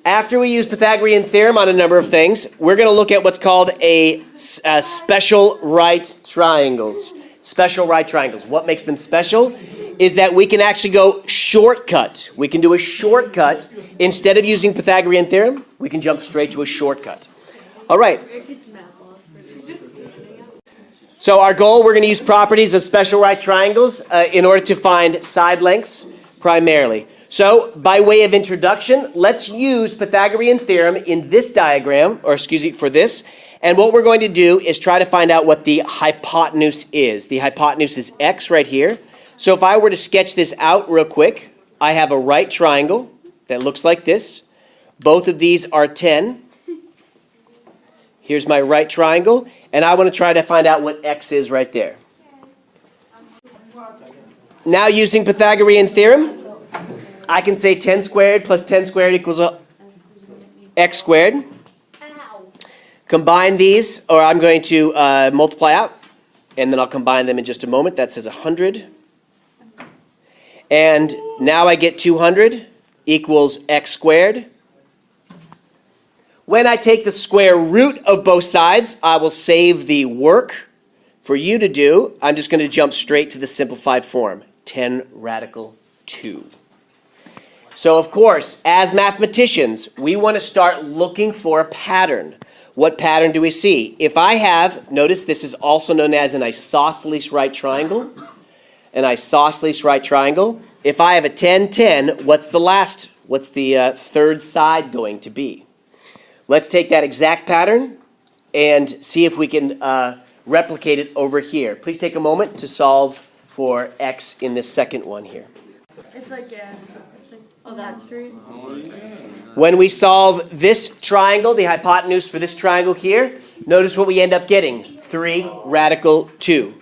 After we use Pythagorean Theorem on a number of things, we're going to look at what's called a special right triangles. Special right triangles. What makes them special is that we can actually go shortcut. We can do a shortcut. Instead of using Pythagorean Theorem, we can jump straight to a shortcut. All right. So our goal, we're going to use properties of special right triangles in order to find side lengths primarily. So by way of introduction, let's use Pythagorean Theorem in this diagram, or excuse me, for this. And what we're going to do is try to find out what the hypotenuse is. The hypotenuse is x right here. So if I were to sketch this out real quick, I have a right triangle that looks like this. Both of these are 10. Here's my right triangle, and I want to try to find out what x is right there. Now using Pythagorean Theorem, I can say 10 squared plus 10 squared equals x squared. Combine these, or I'm going to multiply out, and then I'll combine them in just a moment. That says 100. And now I get 200 equals x squared. When I take the square root of both sides, I will save the work for you to do. I'm just going to jump straight to the simplified form, 10 radical 2. So of course, as mathematicians, we want to start looking for a pattern. What pattern do we see? If I have, notice this is also known as an isosceles right triangle. An isosceles right triangle. If I have a 10, 10, what's the third side going to be? Let's take that exact pattern and see if we can replicate it over here. Please take a moment to solve for x in this second one here. It's like, oh, that street? When we solve this triangle, the hypotenuse for this triangle here, notice what we end up getting, 3 radical 2.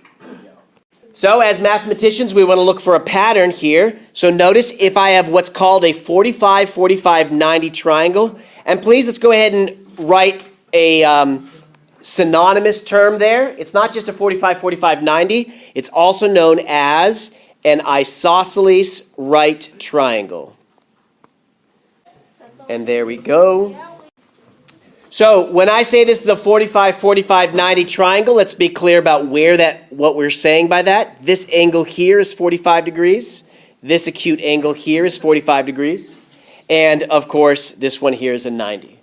So as mathematicians, we want to look for a pattern here. So notice if I have what's called a 45, 45, 90 triangle, and please let's go ahead and write a synonymous term there. It's not just a 45, 45, 90. It's also known as an isosceles right triangle. And there we go. So when I say this is a 45, 45, 90 triangle, let's be clear about what we're saying by that. This angle here is 45 degrees. This acute angle here is 45 degrees. And of course, this one here is a 90.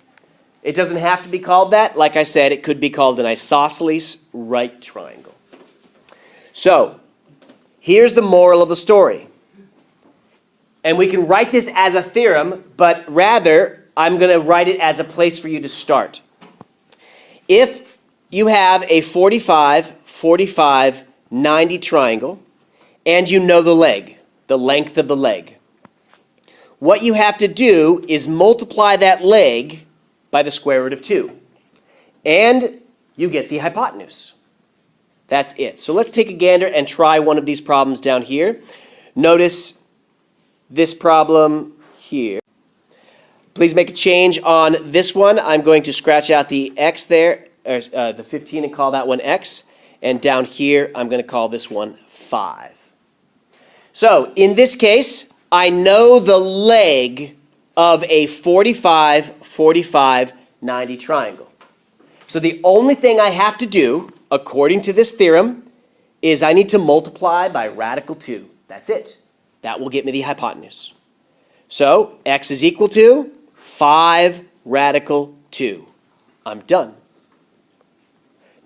It doesn't have to be called that. Like I said, it could be called an isosceles right triangle. So here's the moral of the story. And we can write this as a theorem, but rather, I'm going to write it as a place for you to start. If you have a 45, 45, 90 triangle, and you know the leg, the length of the leg, what you have to do is multiply that leg by the square root of 2. And you get the hypotenuse. That's it. So let's take a gander and try one of these problems down here. Notice this problem here. Please make a change on this one. I'm going to scratch out the x there, the 15, and call that one x. And down here, I'm going to call this one 5. So in this case, I know the leg of a 45, 45, 90 triangle. So the only thing I have to do, according to this theorem, is I need to multiply by radical 2. That's it. That will get me the hypotenuse. So x is equal to 5 radical 2. I'm done.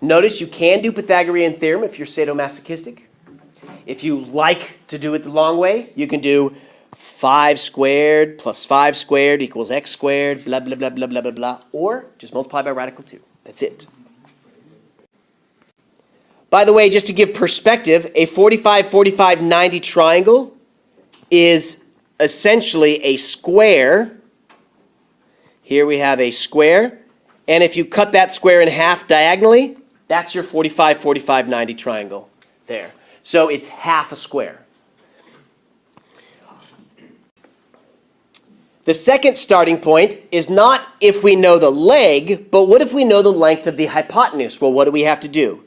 Notice you can do Pythagorean Theorem if you're sadomasochistic. If you like to do it the long way, you can do 5 squared plus 5 squared equals x squared, blah, blah, blah, blah, blah, blah, blah. Or just multiply by radical 2. That's it. By the way, just to give perspective, a 45, 45, 90 triangle is essentially a square. Here we have a square. And if you cut that square in half diagonally, that's your 45, 45, 90 triangle there. So it's half a square. The second starting point is not if we know the leg, but what if we know the length of the hypotenuse? Well, what do we have to do?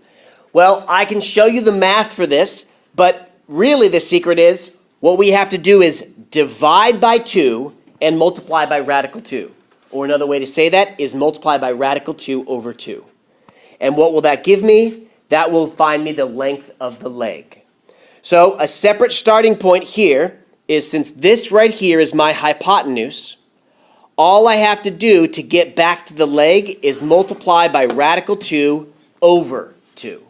Well, I can show you the math for this, but really the secret is what we have to do is divide by 2 and multiply by radical 2. Or another way to say that is multiply by radical 2 over 2. And what will that give me? That will find me the length of the leg. So a separate starting point here is, since this right here is my hypotenuse, all I have to do to get back to the leg is multiply by radical 2 over 2.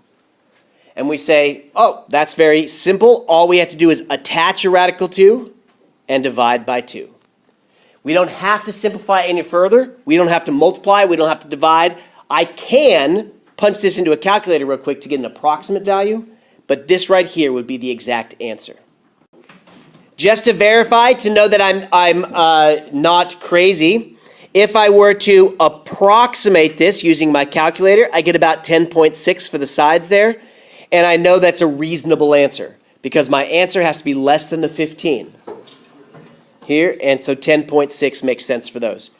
And we say, oh, that's very simple. All we have to do is attach a radical 2 and divide by 2. We don't have to simplify any further. We don't have to multiply. We don't have to divide. I can punch this into a calculator real quick to get an approximate value, but this right here would be the exact answer. Just to verify, to know that I'm not crazy, if I were to approximate this using my calculator, I get about 10.6 for the sides there, and I know that's a reasonable answer because my answer has to be less than the 15 here, and so 10.6 makes sense for those.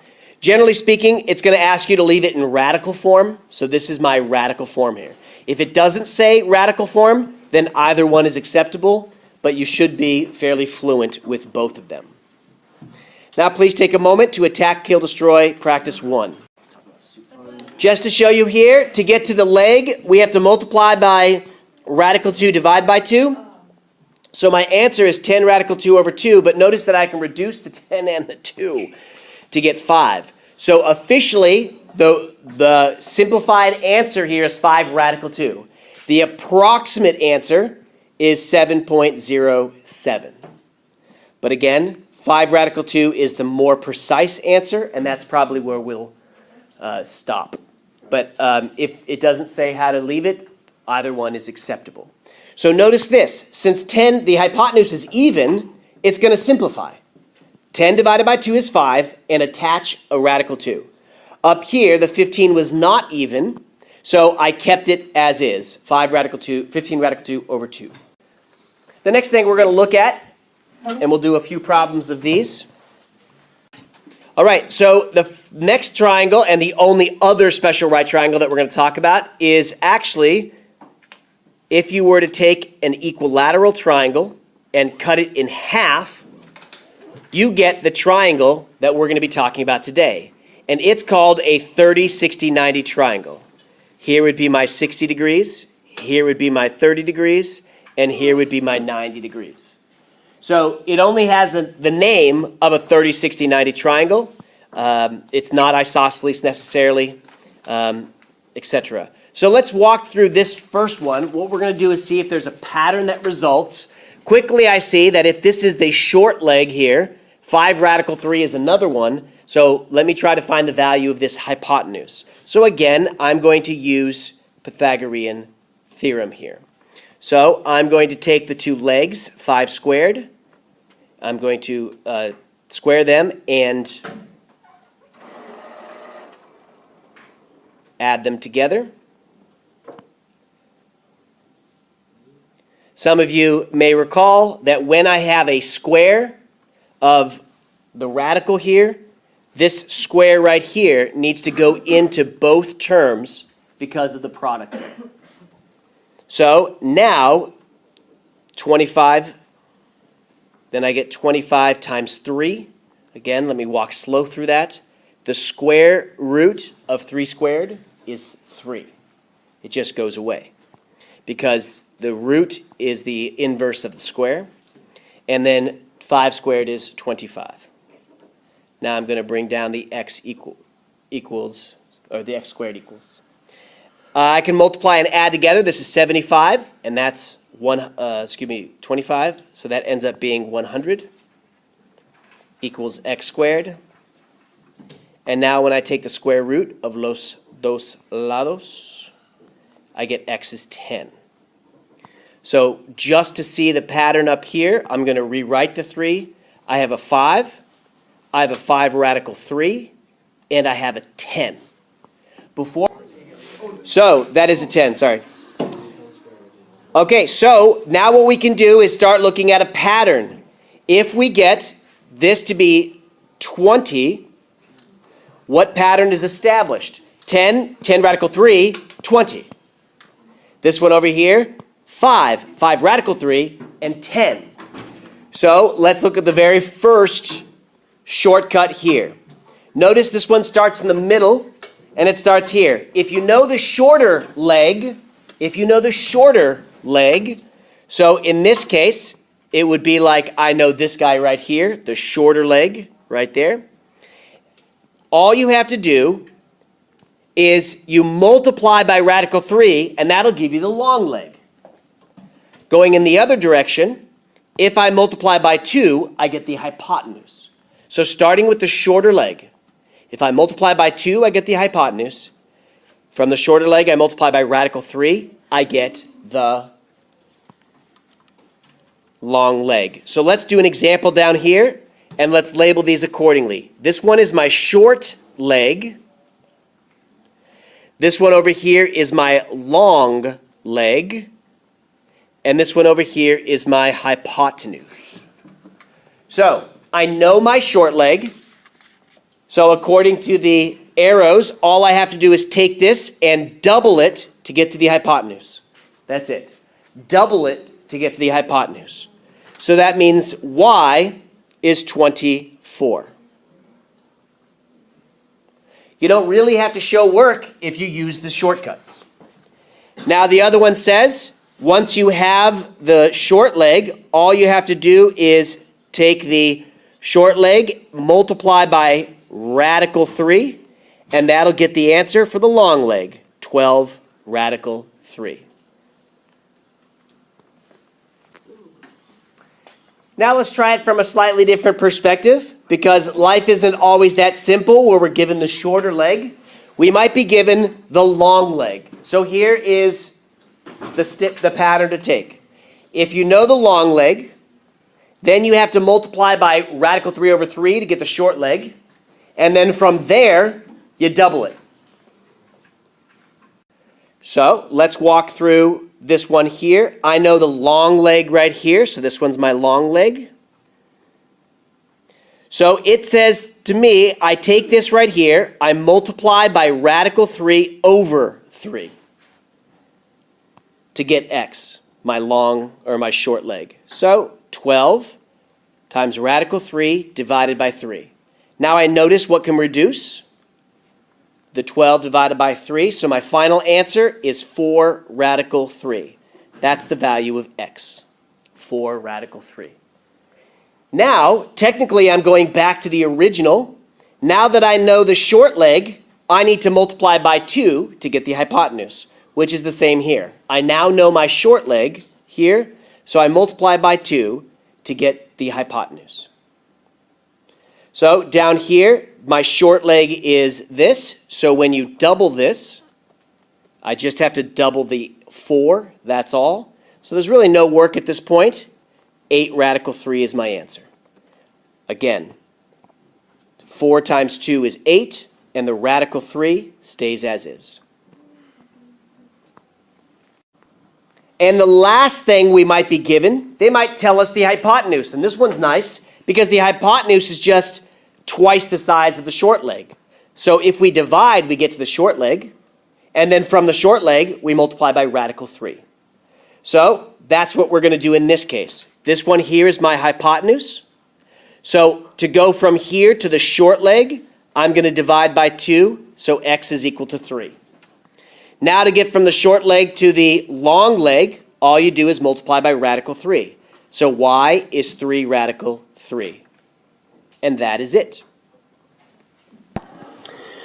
Generally speaking, it's going to ask you to leave it in radical form, so this is my radical form here. If it doesn't say radical form, then either one is acceptable, but you should be fairly fluent with both of them. Now please take a moment to attack, kill, destroy, practice 1. Just to show you here, to get to the leg, we have to multiply by radical 2, divide by 2. So my answer is 10 radical 2 over 2, but notice that I can reduce the 10 and the 2 to get 5. So officially, the simplified answer here is 5 radical 2. The approximate answer is 7.07. But again, 5 radical 2 is the more precise answer, and that's probably where we'll stop. But if it doesn't say how to leave it, either one is acceptable. So notice this. Since 10, the hypotenuse is even, it's going to simplify. 10 divided by 2 is 5, and attach a radical 2. Up here, the 15 was not even, so I kept it as is. 15 radical 2 over 2. The next thing we're going to look at, and we'll do a few problems of these. All right, so the next triangle, and the only other special right triangle that we're going to talk about, is actually if you were to take an equilateral triangle and cut it in half, you get the triangle that we're going to be talking about today. And it's called a 30, 60, 90 triangle. Here would be my 60 degrees, here would be my 30 degrees, and here would be my 90 degrees. So it only has the name of a 30, 60, 90 triangle. It's not isosceles necessarily, etc. So let's walk through this first one. What we're going to do is see if there's a pattern that results. Quickly, I see that if this is the short leg here, 5 radical 3 is another one. So let me try to find the value of this hypotenuse. So again, I'm going to use Pythagorean Theorem here. So I'm going to take the two legs, 5 squared. I'm going to square them and add them together. Some of you may recall that when I have a square of the radical here, this square right here needs to go into both terms because of the product. So now 25, then I get 25 times 3. Again, let me walk slow through that. The square root of 3 squared is 3. It just goes away because the root is the inverse of the square, and then 5 squared is 25. Now I'm going to bring down the x equals, or the x squared equals. I can multiply and add together. This is 75, and that's 25. So that ends up being 100 equals x squared. And now when I take the square root of los dos lados, I get x is 10. So just to see the pattern up here, I'm going to rewrite the 3. I have a 5. I have a 5 radical 3. And I have a 10. So that is a 10, sorry. Okay, so now what we can do is start looking at a pattern. If we get this to be 20, what pattern is established? 10 radical 3, 20. This one over here, 5 radical 3, and 10. So let's look at the very first shortcut here. Notice this one starts in the middle, and it starts here. If you know the shorter leg, so in this case, it would be like I know this guy right here, the shorter leg right there. All you have to do is you multiply by radical 3, and that'll give you the long leg. Going in the other direction, if I multiply by 2, I get the hypotenuse. So starting with the shorter leg, if I multiply by 2, I get the hypotenuse. From the shorter leg, I multiply by radical 3, I get the long leg. So let's do an example down here, and let's label these accordingly. This one is my short leg. This one over here is my long leg. And this one over here is my hypotenuse. So I know my short leg. So according to the arrows, all I have to do is take this and double it to get to the hypotenuse. That's it. Double it to get to the hypotenuse. So that means y is 24. You don't really have to show work if you use the shortcuts. Now the other one says, once you have the short leg, all you have to do is take the short leg, multiply by radical 3, and that'll get the answer for the long leg, 12 radical 3. Now let's try it from a slightly different perspective, because life isn't always that simple where we're given the shorter leg. We might be given the long leg. So here is the pattern to take. If you know the long leg, then you have to multiply by radical 3 over 3 to get the short leg. And then from there, you double it. So let's walk through this one here. I know the long leg right here, so this one's my long leg. So it says to me, I take this right here, I multiply by radical 3 over 3 to get x, my long or my short leg. So 12 times radical 3 divided by 3. Now I notice what can reduce. The 12 divided by 3, so my final answer is 4 radical 3. That's the value of x, 4 radical 3. Now, technically, I'm going back to the original. Now that I know the short leg, I need to multiply by 2 to get the hypotenuse, which is the same here. I now know my short leg here, so I multiply by 2 to get the hypotenuse. So down here, my short leg is this. So when you double this, I just have to double the 4, that's all. So there's really no work at this point. 8 radical 3 is my answer. Again, 4 times 2 is 8, and the radical 3 stays as is. And the last thing we might be given, they might tell us the hypotenuse. And this one's nice because the hypotenuse is just twice the size of the short leg. So if we divide, we get to the short leg. And then from the short leg, we multiply by radical 3. So that's what we're going to do in this case. This one here is my hypotenuse. So to go from here to the short leg, I'm going to divide by 2. So x is equal to 3. Now to get from the short leg to the long leg, all you do is multiply by radical 3. So y is 3 radical 3. And that is it.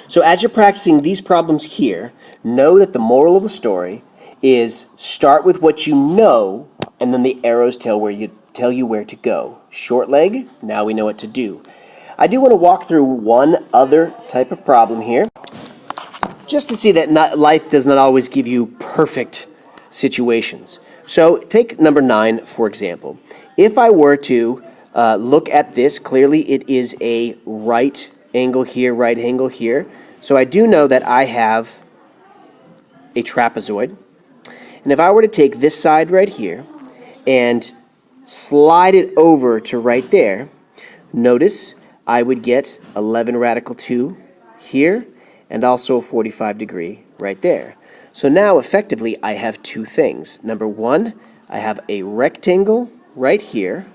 So as you're practicing these problems here, know that the moral of the story is start with what you know, and then the arrows tell you where to go. Short leg, now we know what to do. I do want to walk through one other type of problem here, just to see that life does not always give you perfect situations. So take number 9, for example. If I were to look at this, clearly it is a right angle here, right angle here. So I do know that I have a trapezoid. And if I were to take this side right here and slide it over to right there, notice I would get 11 radical 2 here and also a 45 degree right there. So now effectively I have two things. Number one, I have a rectangle right here.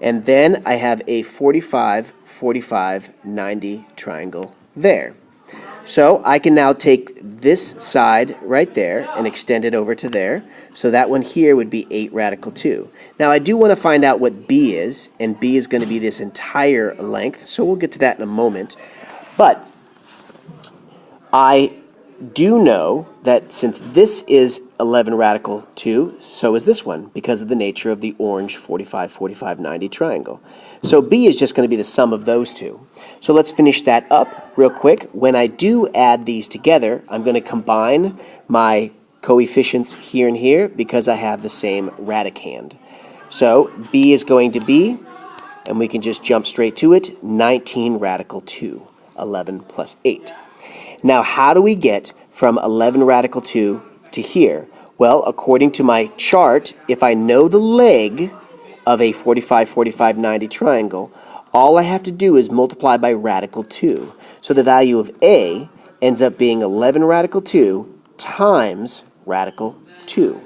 And then I have a 45, 45, 90 triangle there. So I can now take this side right there and extend it over to there. So that one here would be 8 radical 2. Now I do want to find out what B is, and B is going to be this entire length, so we'll get to that in a moment. But I do know that since this is 11 radical 2, so is this one, because of the nature of the orange 45, 45, 90 triangle. So B is just going to be the sum of those two. So let's finish that up real quick. When I do add these together, I'm going to combine my coefficients here and here because I have the same radicand. So B is going to be, and we can just jump straight to it, 19 radical 2, 11 plus 8. Now, how do we get from 11 radical 2 to here? Well, according to my chart, if I know the leg of a 45, 45, 90 triangle, all I have to do is multiply by radical 2. So the value of A ends up being 11 radical 2 times radical 2.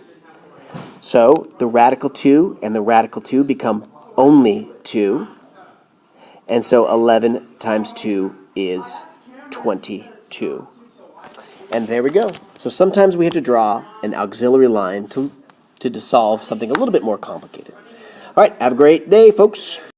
So the radical 2 and the radical 2 become only 2. And so 11 times 2 is 22. And there we go. So sometimes we have to draw an auxiliary line to solve something a little bit more complicated. All right, have a great day, folks.